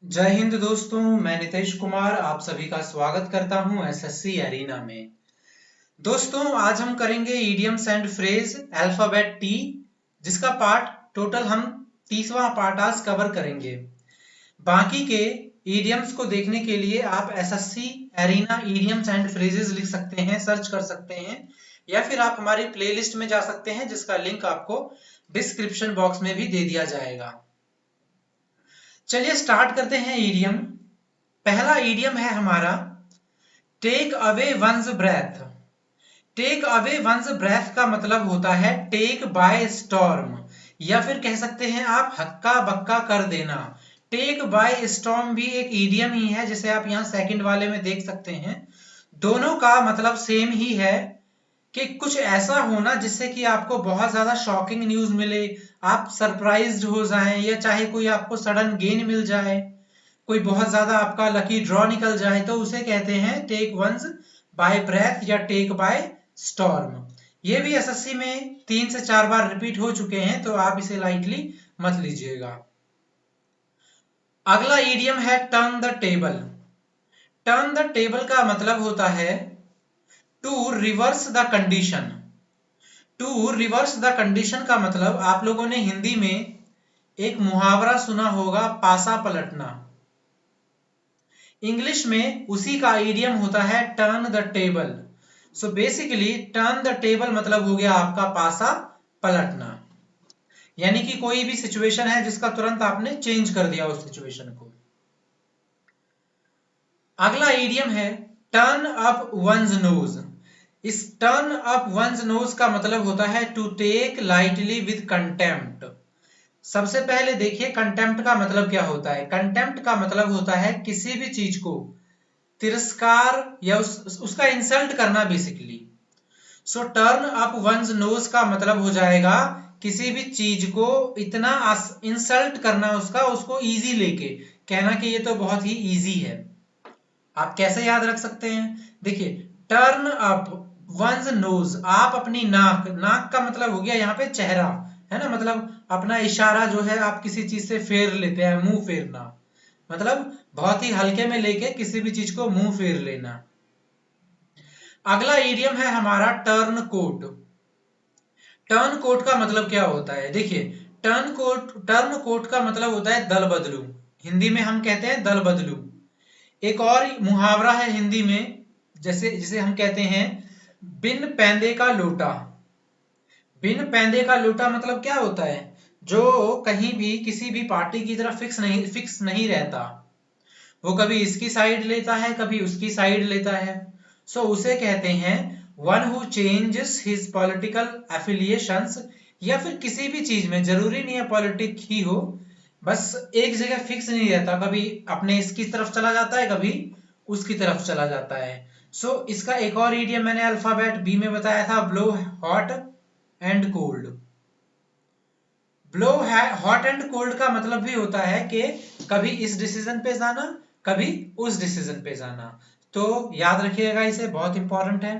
जय हिंद दोस्तों, मैं नितेश कुमार आप सभी का स्वागत करता हूं एसएससी एरिना में। दोस्तों, आज हम करेंगे idioms and phrase alphabet T, जिसका पार्ट टोटल हम 30वां पार्ट आज कवर करेंगे। बाकी के इडियम्स को देखने के लिए आप SSC arena idioms and phrases लिख सकते हैं, सर्च कर सकते हैं, या फिर आप हमारी प्लेलिस्ट में जा सकते हैं, जिसका लिंक आपको डिस्क्रिप्शन बॉक्स में भी दे दिया जाएगा। चलिए स्टार्ट करते हैं ईडियम। पहला ईडियम है हमारा take away one's breath. Take away one's breath का मतलब होता है टेक बाय स्टॉर्म, या फिर कह सकते हैं आप हक्का बक्का कर देना। टेक बाय स्टॉर्म भी एक ईडियम ही है, जिसे आप यहाँ सेकंड वाले में देख सकते हैं। दोनों का मतलब सेम ही है कि कुछ ऐसा होना जिससे कि आपको बहुत ज्यादा शॉकिंग न्यूज मिले, आप सरप्राइज्ड हो जाएं, या चाहे कोई आपको सडन गेन मिल जाए, कोई बहुत ज्यादा आपका लकी ड्रॉ निकल जाए, तो उसे कहते हैं टेक वंस बाय ब्रेथ या टेक बाय स्टॉर्म। ये भी एसएससी में 3 से 4 बार रिपीट हो चुके हैं, तो आप इसे लाइटली मत लीजिएगा। अगला ईडियम है turn the table. Turn the table का मतलब होता है to reverse the condition. To reverse the condition का मतलब आप लोगों ने हिंदी में एक मुहावरा सुना होगा, पासा पलटना। इंग्लिश में उसी का इडियम होता है turn the table. So basically turn the table मतलब हो गया आपका पासा पलटना, यानी कि कोई भी सिचुएशन है जिसका तुरंत आपने चेंज कर दिया उस सिचुएशन को। अगला इडियम है टर्न अप वंस नोज। इस टर्न अप वंस नोज का मतलब होता है to take lightly with contempt. सबसे पहले देखिए कंटेम्प्ट का मतलब क्या होता है। कंटेम्प्ट का मतलब होता है किसी भी चीज को तिरस्कार या उसका इंसल्ट करना बेसिकली। सो टर्न अप वंस नोज का मतलब हो जाएगा किसी भी चीज को इतना इंसल्ट करना, उसको इजी लेके कहना कि ये तो बहुत ही इजी है। आप कैसे याद रख सकते हैं, देखिए टर्न अप वंस नोज, आप अपनी नाक, नाक का मतलब हो गया यहाँ पे चेहरा, है ना, मतलब अपना इशारा जो है आप किसी चीज से फेर लेते हैं, मुंह फेरना, मतलब बहुत ही हल्के में लेके किसी भी चीज को मुंह फेर लेना। अगला इडियम है हमारा टर्न कोट। टर्न कोट का मतलब क्या होता है, देखिए टर्न कोट का मतलब होता है दल बदलू। हिंदी में हम कहते हैं दल बदलू। एक और मुहावरा है हिंदी में, जैसे जिसे हम कहते हैं बिन पैंदे का लोटा। बिन पैंदे का लोटा मतलब क्या होता है, जो कहीं भी किसी भी पार्टी की तरफ फिक्स नहीं रहता, वो कभी इसकी साइड लेता है कभी उसकी साइड लेता है। सो उसे कहते हैं one who changes his political affiliations, या फिर किसी भी चीज में जरूरी नहीं है पॉलिटिक ही हो, बस एक जगह फिक्स नहीं रहता, कभी अपने इसकी तरफ चला जाता है कभी उसकी तरफ चला जाता है। सो इसका एक और इडियम मैंने अल्फाबेट बी में बताया था, blow hot and cold. Blow hot and cold का मतलब भी होता है कि कभी इस डिसीजन पे जाना कभी उस डिसीजन पे जाना, तो याद रखिएगा, इसे बहुत इंपॉर्टेंट है।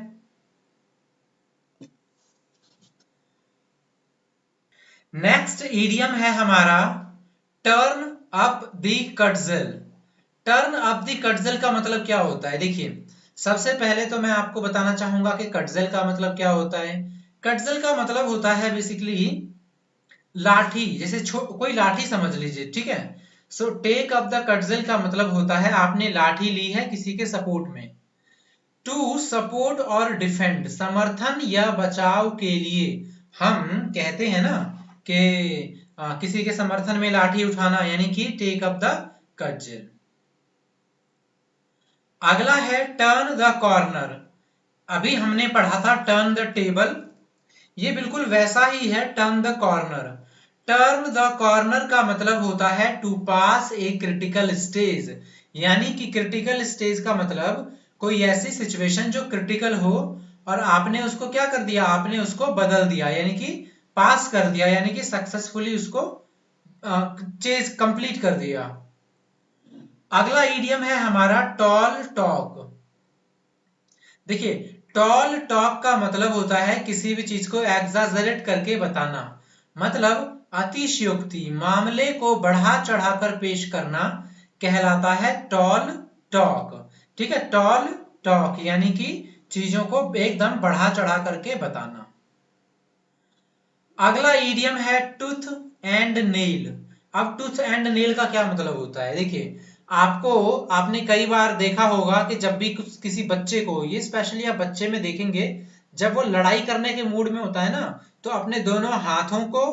नेक्स्ट इडियम है हमारा turn up the cudgel. Turn up the cudgel का मतलब क्या होता है, देखिए सबसे पहले तो मैं आपको बताना चाहूंगा कि कटजल का मतलब क्या होता है। कटजल का मतलब होता है बेसिकली लाठी, जैसे कोई लाठी समझ लीजिए, ठीक है। सो टेक अप द कटजल का मतलब होता है आपने लाठी ली है किसी के सपोर्ट में। टू सपोर्ट और डिफेंड, समर्थन या बचाव के लिए हम कहते हैं ना कि किसी के समर्थन में लाठी उठाना, यानी कि टेक अप द कटजल। अगला है टर्न द कॉर्नर। अभी हमने पढ़ा था टर्न द टेबल, ये बिल्कुल वैसा ही है turn the corner. Turn the corner का मतलब होता है to pass a critical stage, यानी कि क्रिटिकल स्टेज का मतलब कोई ऐसी सिचुएशन जो क्रिटिकल हो और आपने उसको क्या कर दिया, आपने उसको बदल दिया, यानी कि पास कर दिया, यानी कि सक्सेसफुली उसको चेज कंप्लीट कर दिया। अगला इडियम है हमारा टॉल टॉक। देखिए टॉल टॉक का मतलब होता है किसी भी चीज को एग्जाजरेट करके बताना, मतलब अतिशयोक्ति, मामले को बढ़ा चढ़ाकर पेश करना कहलाता है टॉल टॉक। ठीक है, टॉल टॉक यानी कि चीजों को एकदम बढ़ा चढ़ा करके बताना। अगला ईडियम है टूथ एंड नेल। अब टूथ एंड नेल का क्या मतलब होता है? देखिए, आपने कई बार देखा होगा कि जब भी किसी बच्चे को, ये स्पेशली आप बच्चे में देखेंगे, जब वो लड़ाई करने के मूड में होता है ना, तो अपने दोनों हाथों को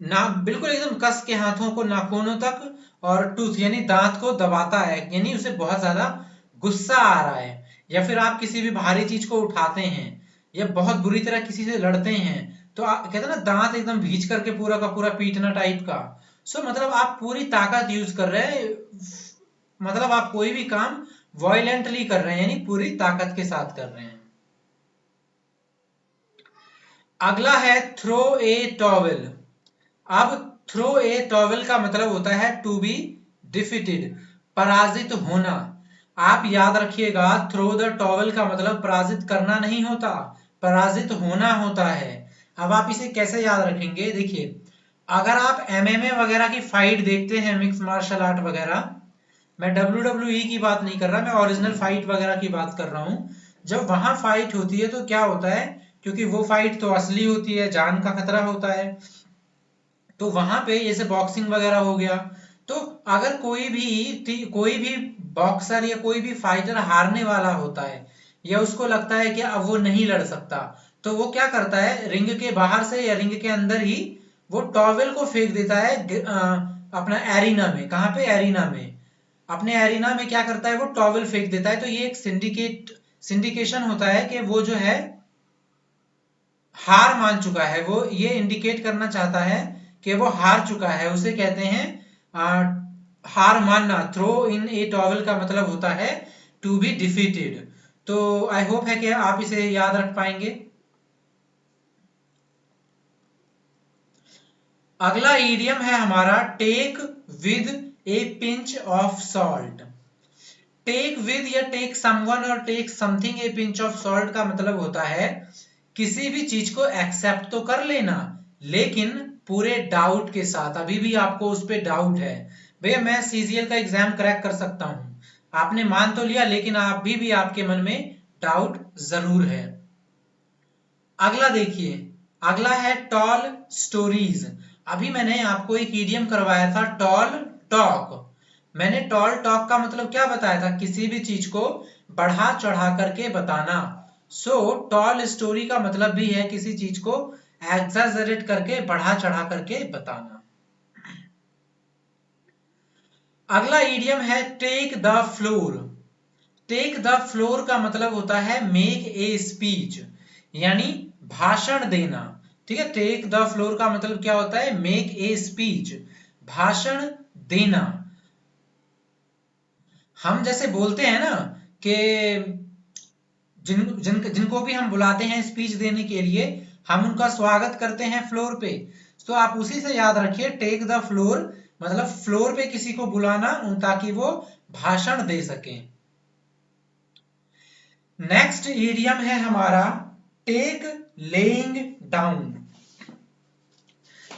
ना बिल्कुल एकदम कस के हाथों को नाखूनों तक और टूथ यानी दांत को दबाता है, यानी उसे बहुत ज्यादा गुस्सा आ रहा है। या फिर आप किसी भी भारी चीज को उठाते हैं या बहुत बुरी तरह किसी से लड़ते हैं, तो आप कहते हैं ना दांत एकदम भींच करके पूरा का पूरा पीटना टाइप का। मतलब आप पूरी ताकत यूज कर रहे हैं, मतलब आप कोई भी काम वॉयलेंटली कर रहे हैं, यानी पूरी ताकत के साथ कर रहे हैं। अगला है थ्रो ए टॉवेल। अब थ्रो ए टॉवेल का मतलब होता है टू बी डिफीटेड, पराजित होना। आप याद रखिएगा, थ्रो द टॉवेल का मतलब पराजित करना नहीं होता, पराजित होना होता है। अब आप इसे कैसे याद रखेंगे? देखिए, अगर आप एमएमए वगैरह की फाइट देखते हैं, मिक्स मार्शल आर्ट वगैरह, मैं WWE की बात नहीं कर रहा, मैं ओरिजिनल फाइट वगैरह की बात कर रहा हूं। जब वहां फाइट होती है तो क्या होता है, क्योंकि वो फाइट तो असली होती है, जान का खतरा होता है, तो वहां पे जैसे बॉक्सिंग वगैरह हो गया, तो अगर कोई भी बॉक्सर या कोई भी फाइटर हारने वाला होता है या उसको लगता है कि अब वो नहीं लड़ सकता, तो वो क्या करता है, रिंग के बाहर से या रिंग के अंदर ही वो टॉवेल को फेंक देता है अपना एरिना में। कहाँ पे? एरिना में। अपने एरिना में क्या करता है, वो टॉवेल फेंक देता है। तो ये एक सिंडिकेशन होता है कि वो जो है हार मान चुका है, वो ये इंडिकेट करना चाहता है कि वो हार चुका है, उसे कहते हैं हार मानना। थ्रो इन ए टॉवेल का मतलब होता है टू बी डिफीटेड। तो आई होप है कि आप इसे याद रख पाएंगे। अगला ईडियम है हमारा take with a pinch of salt. Take with या टेक समवन और take something a pinch of salt का मतलब होता है किसी भी चीज को एक्सेप्ट तो कर लेना, लेकिन पूरे डाउट के साथ। अभी भी आपको उस पर डाउट है, भैया मैं सीजीएल का एग्जाम क्रैक कर सकता हूं, आपने मान तो लिया, लेकिन अभी भी आपके मन में डाउट जरूर है। अगला देखिए, अगला है टॉल स्टोरीज। अभी मैंने आपको एक ईडियम करवाया था टॉल टॉक। मैंने टॉल टॉक का मतलब क्या बताया था? किसी भी चीज को बढ़ा चढ़ा करके बताना। टॉल स्टोरी का मतलब भी है किसी चीज को एग्जैजरेट करके, बढ़ा चढ़ा करके बताना। अगला ईडियम है take the floor. Take the floor का मतलब होता है मेक ए स्पीच, यानी भाषण देना। ठीक है, टेक द फ्लोर का मतलब क्या होता है? मेक ए स्पीच, भाषण देना। हम जैसे बोलते हैं ना कि जिनको भी हम बुलाते हैं स्पीच देने के लिए, हम उनका स्वागत करते हैं फ्लोर पे। तो आप उसी से याद रखिए, टेक द फ्लोर मतलब फ्लोर पे किसी को बुलाना ताकि वो भाषण दे सके। नेक्स्ट ईडियम है हमारा टेक लेइंग डाउन।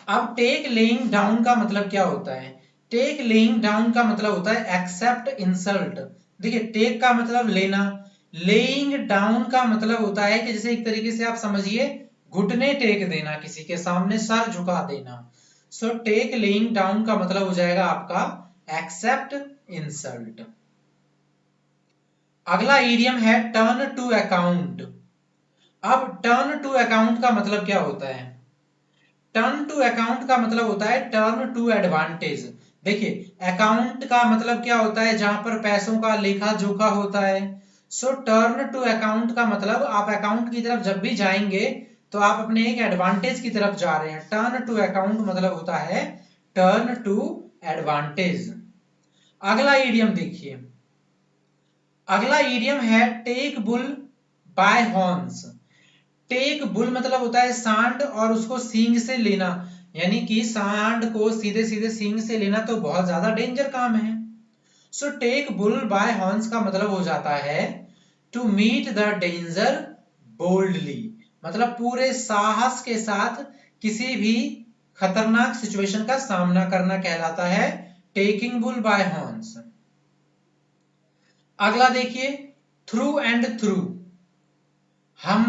अब टेक लेइंग डाउन का मतलब क्या होता है? टेक लेइंग डाउन का मतलब होता है एक्सेप्ट इंसल्ट। देखिए, टेक का मतलब लेना, लेइंग डाउन का मतलब होता है कि जैसे एक तरीके से आप समझिए घुटने टेक देना, किसी के सामने सर झुका देना। टेक लेइंग डाउन का मतलब हो जाएगा आपका एक्सेप्ट इंसल्ट। अगला ईडियम है टर्न टू अकाउंट। अब टर्न टू अकाउंट का मतलब क्या होता है? टर्न टू अकाउंट का मतलब होता है टर्न टू एडवांटेज। देखिए, अकाउंट का मतलब क्या होता है? जहां पर पैसों का लेखा जोखा होता है। टर्न टू अकाउंट का मतलब आप अकाउंट की तरफ जब भी जाएंगे तो आप अपने एक एडवांटेज की तरफ जा रहे हैं। टर्न टू अकाउंट मतलब होता है टर्न टू एडवांटेज। अगला ईडियम देखिए, अगला ईडियम है take bull by horns. Take bull मतलब होता है सांड और उसको सींग से लेना, यानी कि सांड को सीधे सीधे सींग से लेना तो बहुत ज्यादा डेंजर काम है। टेक बुल बाय हॉर्न्स का मतलब हो जाता है to meet the danger boldly, मतलब पूरे साहस के साथ किसी भी खतरनाक सिचुएशन का सामना करना कहलाता है टेकिंग बुल बाय हॉर्न्स। अगला देखिए थ्रू एंड थ्रू। हम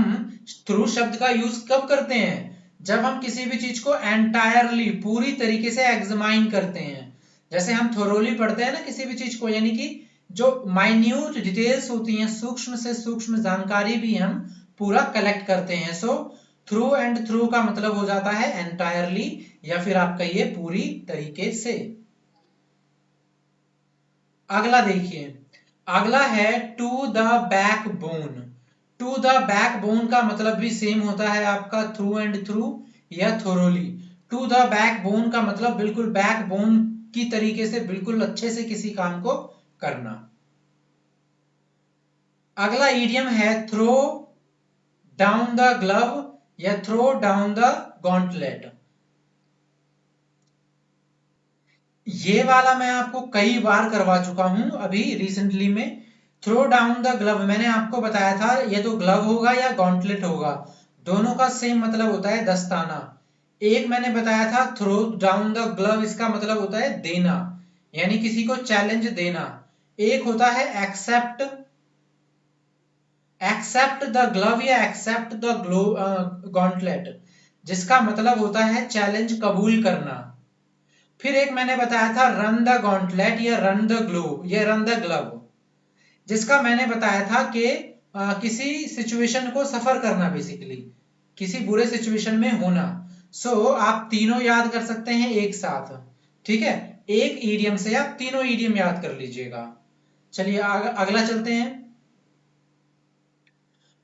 थ्रू शब्द का यूज कब करते हैं? जब हम किसी भी चीज को एंटायरली पूरी तरीके से एग्जामाइन करते हैं। जैसे हम थोरोली पढ़ते हैं ना किसी भी चीज को, यानी कि जो माइन्यूट डिटेल्स होती हैं, सूक्ष्म से सूक्ष्म जानकारी भी हम पूरा कलेक्ट करते हैं। सो थ्रू एंड थ्रू का मतलब हो जाता है एंटायरली, या फिर आप कहिए पूरी तरीके से। अगला देखिए, अगला है to the backbone. To the backbone का मतलब भी सेम होता है आपका थ्रू एंड थ्रू या थोरोली। टू द बैकबोन का मतलब बिल्कुल बैकबोन की तरीके से, बिल्कुल अच्छे से किसी काम को करना। अगला इडियम है थ्रो डाउन द ग्लव या थ्रो डाउन द गॉन्टलेट। ये वाला मैं आपको कई बार करवा चुका हूं अभी रिसेंटली में। थ्रो डाउन द ग्लव मैंने आपको बताया था, ये तो ग्लव होगा या गॉन्टलेट होगा, दोनों का सेम मतलब होता है दस्ताना। एक मैंने बताया था थ्रो डाउन द ग्लव, इसका मतलब होता है देना, यानी किसी को चैलेंज देना। एक होता है एक्सेप्ट, एक्सेप्ट द ग्लव या एक्सेप्ट द गॉन्टलेट, जिसका मतलब होता है चैलेंज कबूल करना। फिर एक मैंने बताया था रन द गॉन्टलेट या रन द ग्लोव या रन द ग्लव, जिसका मैंने बताया था कि किसी सिचुएशन को सफर करना, बेसिकली किसी बुरे सिचुएशन में होना। सो आप तीनों याद कर सकते हैं एक साथ, ठीक है? एक ईडियम से आप तीनों ईडियम याद कर लीजिएगा। चलिए अगला चलते हैं।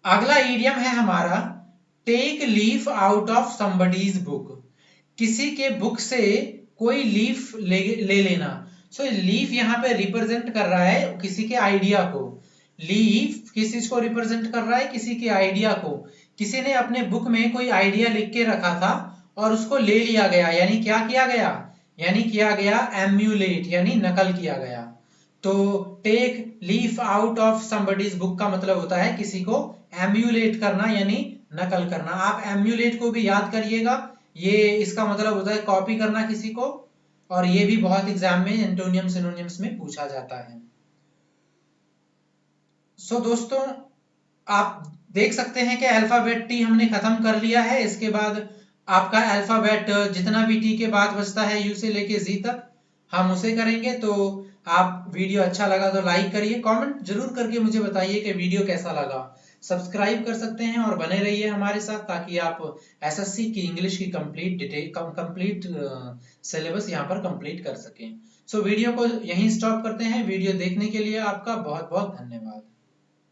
अगला ईडियम है हमारा take leaf out of somebody's book. किसी के बुक से कोई लीफ ले लेना। सो लीफ यहाँ पे रिप्रेजेंट कर रहा है किसी के आइडिया को। लीफ किस चीज को रिप्रेजेंट कर रहा है? किसी के आइडिया को। किसी ने अपने बुक में कोई आइडिया लिख के रखा था और उसको ले लिया गया, यानी क्या किया गया? यानी किया गया एम्यूलेट, यानी नकल किया गया। तो take leaf out of somebody's book का मतलब होता है किसी को एम्यूलेट करना, यानी नकल करना। आप एम्यूलेट को भी याद करिएगा, ये इसका मतलब होता है कॉपी करना किसी को, और ये भी बहुत एग्जाम में एंटोनियम सिनोनियम्स में पूछा जाता है। सो दोस्तों आप देख सकते हैं कि अल्फाबेट टी हमने खत्म कर लिया है। इसके बाद आपका अल्फाबेट जितना भी टी के बाद बचता है यू से लेके जी तक हम उसे करेंगे। तो आप वीडियो अच्छा लगा तो लाइक करिए, कमेंट जरूर करके मुझे बताइए कि वीडियो कैसा लगा। सब्सक्राइब कर सकते हैं और बने रहिए हमारे साथ, ताकि आप एसएससी की इंग्लिश की कंप्लीट सिलेबस यहाँ पर कंप्लीट कर सकें। सो वीडियो को यहीं स्टॉप करते हैं। वीडियो देखने के लिए आपका बहुत बहुत धन्यवाद।